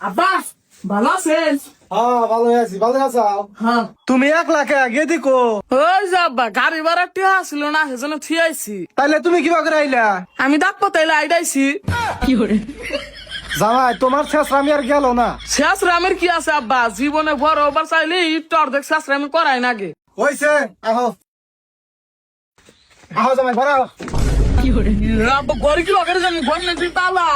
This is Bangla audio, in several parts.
আব্বা ভালো আছেন? হ্যাঁ ভালো আছি, ভালো আছো? হ্যাঁ। তুমি 1 লাখ আগে দিকো, ওই যে আব্বা গাড়ি ভাড়া টিয়া আসছিল না, সেজন্য থিয়াইছি। তাইলে তুমি কিবা করে আইলা? আমি ডাক পাতাইলে আইডাইছি। জামাই তোমার শেষ আমি আর গেল না। শেষ রামের কি আছে আব্বা, জীবনে বড় ওবার চাইলে একটু অর্ধেক শেষ রামি করাই নাগে। হইছে, আহো আহো জামাই ঘরে আহো। আব্বা ঘরে কি লগে জানি ঘর নাকি তালা।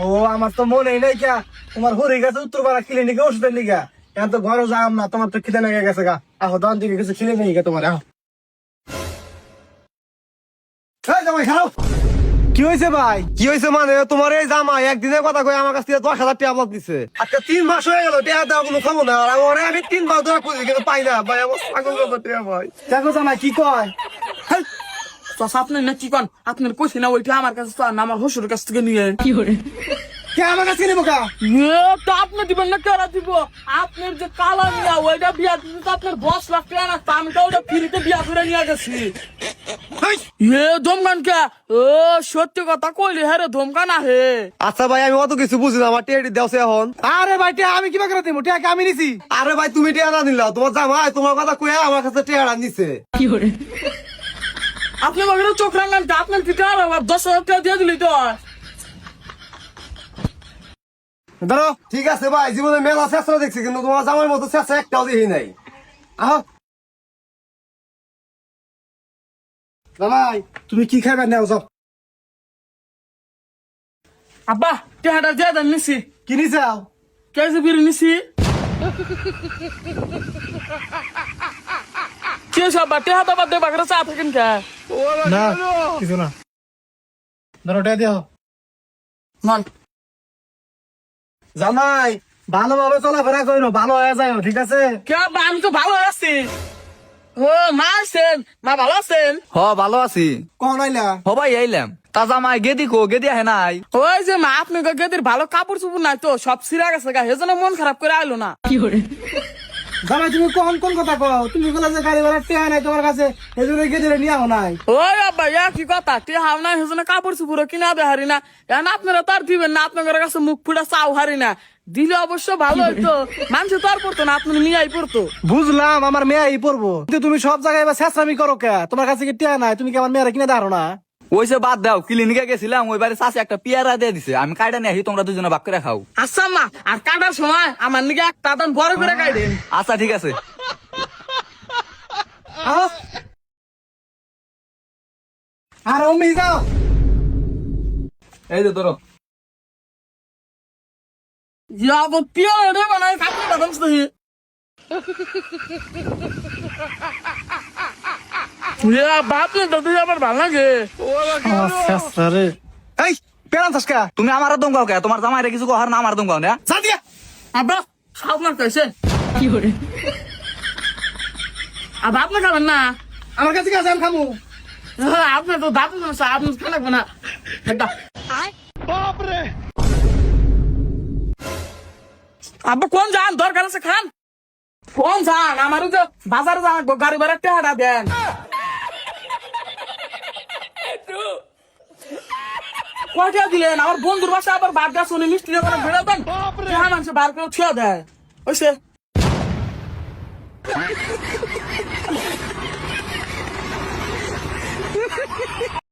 ও আমার তো মনে নাই কে, তোমার হরে গেছে উত্তরপাড়া ক্লিনিকে ওষুধের লিগা। এখন তো ঘরে যাম না, তোমার তো খিদে লেগে গেছে গা। আহো দান দিকে কিছু খিদে নেই গে তোমার, আহো। এই জামাই খাও। কি হয়েছে ভাই? কি হয়েছে মানে তোমার এই জামাই একদিনের কথা কই আমার কাছ থেকে 10,000 টাকা ব্লক দিছে। আজকে 3 মাস হয়ে গেল, টাকা দেওয়া কোনো খাবো না। আর আমি 3 মাস ধরে খুঁজি কিন্তু পাই না ভাই, আমার পাগল করবো টাকা ভাই। দেখো জামাই কি কয়, চাষা আপনি না কি কন, আপনার কইছি না ওইটা আমার কাছে চান, আমার হসুরের কাছ থেকে নিয়ে। কে আমার কাছে নেবো কা? তো আপনি দিবেন না, কেরা দিব? আপনার যে কালা নিয়া ওইটা বিয়া দিতে তো আপনার 10 লাখ টাকা না, আমি তো ওইটা ফ্রিতে বিয়া করে নিয়ে গেছি। ধমকান কে? ও সত্যি কথা কইলি হ্যাঁ রে, ধমকান আহে। আচ্ছা ভাই আমি অত কিছু বুঝি না, আমার টিয়াটি দেওছে এখন। আরে ভাই টাকা আমি কিবা করে দেবো? টাকা আমি নিছি। আরে ভাই তুমি টিয়া না দিলা, তোমার জামাই তোমার কথা কইয়া আমার কাছে টিয়াটা নিছে। আপনি বাগের চোখ রাঙান, আপনার কি টাকা 10,000 টাকা দিয়ে দিলি তো। ধরো ঠিক আছে ভাই, জীবনে মেলা চেষ্টা দেখছি কিন্তু তোমার জামাইয়ের মতো চেষ্টা একটাও দেখি নাই। আহো জামাই, তুমি কি খাইবে নাও যাও। আব্বা টাকাটা দিয়ে দেন, নিছি। কি নিছাও? কেজি বিড়ি নিছি। কি হয়েছে আব্বা, টাকা তো বাদ দিয়ে বাগের চা থাকেন কে? না কিছু না, ধরো টাকা দিও। নন জামাই ভালোভাবে চলাফেরা করো, ভালো হয়ে যায়, ঠিক আছে? কে আব্বা, আমি তো ভালো আছি। ও মা আছেন? মা ভালো আছেন? হ ভালো আছি। কখন আইলা? হবাই আইলাম। তা জামাই গেদি কো, গেদি আহে নাই? ওই যে মা আপনি গেদের ভালো কাপড় চুপুর নাই তো, সব ছিঁড়া গেছে গা, সেজন্য মন খারাপ করে আইলো না। জামাই তুমি কখন কোন কথা কও? তুমি বলে যে গাড়ি ভাড়া টাকা নাই তোমার কাছে, এই জন্য গেদিরে নিয়ে আও নাই। ওই আব্বা ইয়া কি কথা, তে হাও না সেজন্য কাপড় চুপুর কিনা দে হারি না। এখন আপনারা তো আর দিবেন না, আপনাদের কাছে মুখ ফুটা চাও হারি না। দিলে অবশ্য ভালো হইতো, মানুষ তো আর পড়তো না, আপনার নিয়াই পড়তো। বুঝলাম আমার মেয়ে এই পড়বো, কিন্তু তুমি সব জায়গায় এবার শেষরামি করো কে? তোমার কাছে কি টাকা নাই? তুমি কি আমার মেয়েরা কিনে দাঁড়ো না? ওইসে বাদ দাও, ক্লিনিকে গেছিলাম, ওই বাড়ি চাষে একটা পিয়ারা দিয়ে দিছে, আমি কাইটা নিয়ে আসি, তোমরা দুজনে ভাগ করে খাও। আচ্ছা মা, আর কাটার সময় আমার নিকে একটা দান বড় করে গাইদেন। আচ্ছা ঠিক আছে। আহ, আর অম্মি যাও। এই যে ধরো। যাব পিয়ার রে বানাই কাটতে দাদম সহি। ইয়া বাপ রে, দাদু আমার ভালো লাগে। এই পেরান থাসকা তুমি আমার দম গাও কে? তোমার জামাইরে কিছু কহার না, আমার দম গাও না? সাদিয়া। আব্বা সব মার কইছে কি করে? আব্বা আপনি খাবেন না? আমার কাছে কি আছে আমি খাবো? আপনি তো দাদু সমস্যা, আপনি খান লাগবে না। আব্বা কোন যান, দরকার আছে খান। কোন যান, আমারও তো বাজারে যান, গাড়ি ভাড়া টাকাটা দেন। কয়টা দিলেন? আমার বন্ধুর বাসা আবার বাদ গাছ উনি মিষ্টি করে বেড়াবেন, মানুষ বার করে ছিয়া দেয়। ওইসে